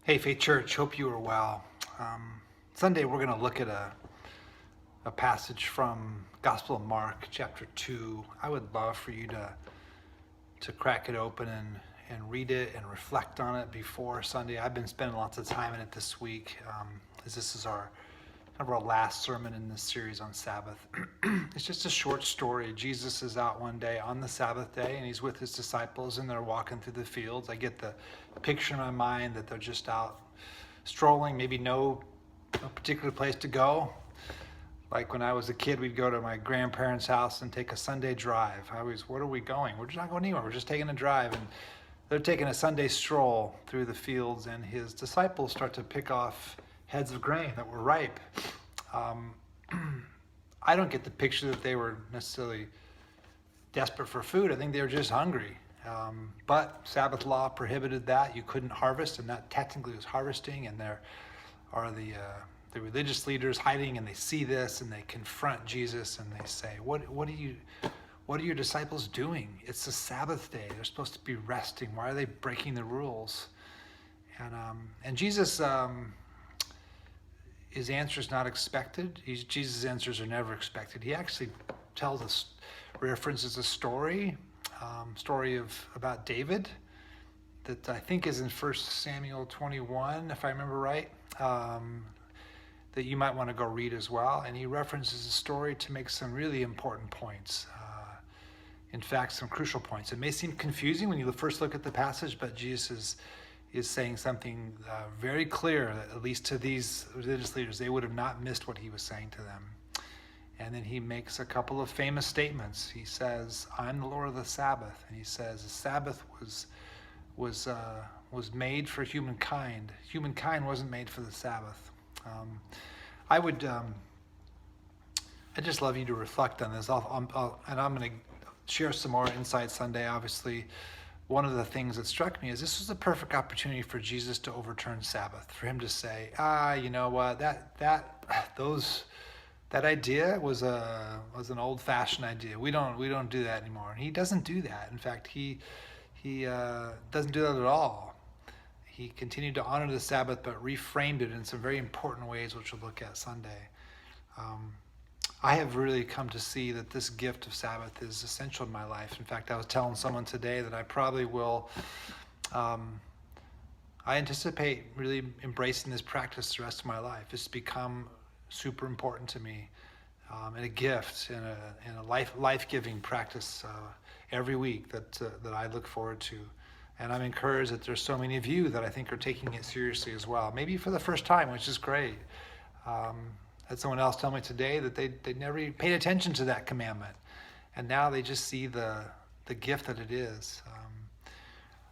Hey, Faith Church, hope you are well. Sunday, we're going to look at a passage from Gospel of Mark, chapter 2. I would love for you to crack it open and read it and reflect on it before Sunday. I've been spending lots of time in it this week, as this is our last sermon in this series on Sabbath. It's just a short story. Jesus is out one day on the Sabbath day, and he's with his disciples, and they're walking through the fields. I get the picture in my mind that they're just out strolling, maybe no particular place to go. Like when I was a kid, we'd go to my grandparents' house and take a Sunday drive. What are we going? We're just not going anywhere. We're just taking a drive. And they're taking a Sunday stroll through the fields, and his disciples start to pick off heads of grain that were ripe. I don't get the picture that they were necessarily desperate for food. I think they were just hungry. But Sabbath law prohibited that. You couldn't harvest, and that technically was harvesting. And there are the religious leaders hiding, and they see this, and they confront Jesus, and they say, "What are your disciples doing? It's the Sabbath day. They're supposed to be resting. Why are they breaking the rules?" And Jesus. His answer is not expected. Jesus' answers are never expected. He actually references a story about David that I think is in 1 Samuel 21, if I remember right, that you might want to go read as well. And he references the story to make some really important points. In fact, some crucial points. It may seem confusing when you first look at the passage, but Jesus is saying something very clear, at least to these religious leaders. They would have not missed what he was saying to them. And then he makes a couple of famous statements. He says, "I'm the Lord of the Sabbath." And he says, the Sabbath was made for humankind. Humankind wasn't made for the Sabbath. I just love you to reflect on this. And I'm going to share some more insight Sunday, obviously. One of the things that struck me is this was a perfect opportunity for Jesus to overturn Sabbath, for him to say, you know what, that idea was an old-fashioned idea. We don't do that anymore. And he doesn't do that. In fact, he doesn't do that at all. He continued to honor the Sabbath, but reframed it in some very important ways, which we'll look at Sunday. I have really come to see that this gift of Sabbath is essential in my life. In fact, I was telling someone today that I probably will, I anticipate really embracing this practice the rest of my life. It's become super important to me, and a gift and a life-giving practice every week that I look forward to. And I'm encouraged that there's so many of you that I think are taking it seriously as well. Maybe for the first time, which is great. Had someone else tell me today that they never even paid attention to that commandment, and now they just see the gift that it is.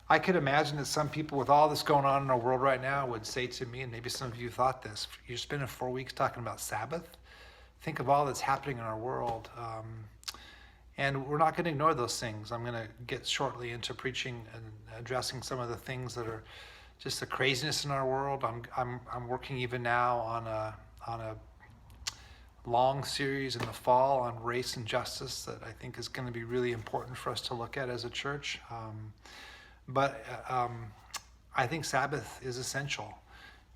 I could imagine that some people with all this going on in our world right now would say to me, and maybe some of you thought this, you're spending 4 weeks talking about Sabbath? Think of all that's happening in our world. And we're not going to ignore those things. I'm going to get shortly into preaching and addressing some of the things that are just the craziness in our world. I'm working even now on a long series in the fall on race and justice that I think is going to be really important for us to look at as a church. But I think Sabbath is essential.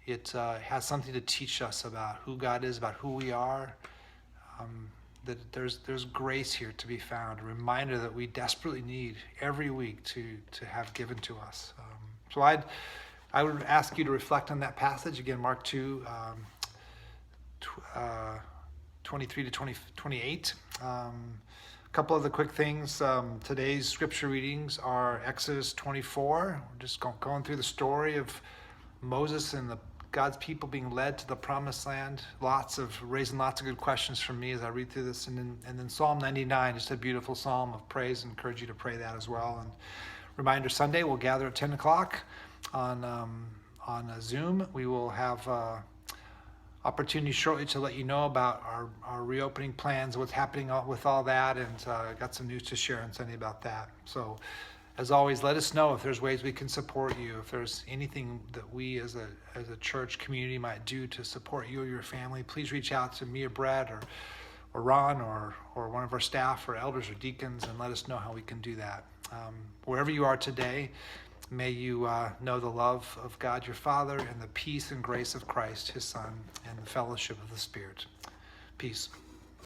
It has something to teach us about who God is, about who we are, that there's grace here to be found, a reminder that we desperately need every week to have given to us. So I would ask you to reflect on that passage, again, Mark 2, 23 to 28. A couple of the quick things. Today's scripture readings are Exodus 24. We're just going through the story of Moses and God's people being led to the promised land. Raising lots of good questions from me as I read through this. And then Psalm 99, just a beautiful psalm of praise. I encourage you to pray that as well. And reminder, Sunday we'll gather at 10 o'clock on Zoom. We will have opportunity shortly to let you know about our reopening plans, what's happening with all that, and got some news to share on Sunday about that. So as always, let us know if there's ways we can support you, if there's anything that we as a church community might do to support you or your family. Please reach out to me or Brad or Ron or one of our staff or elders or deacons and let us know how we can do that. Wherever you are today, May you know the love of God your Father and the peace and grace of Christ his Son and the fellowship of the Spirit. Peace.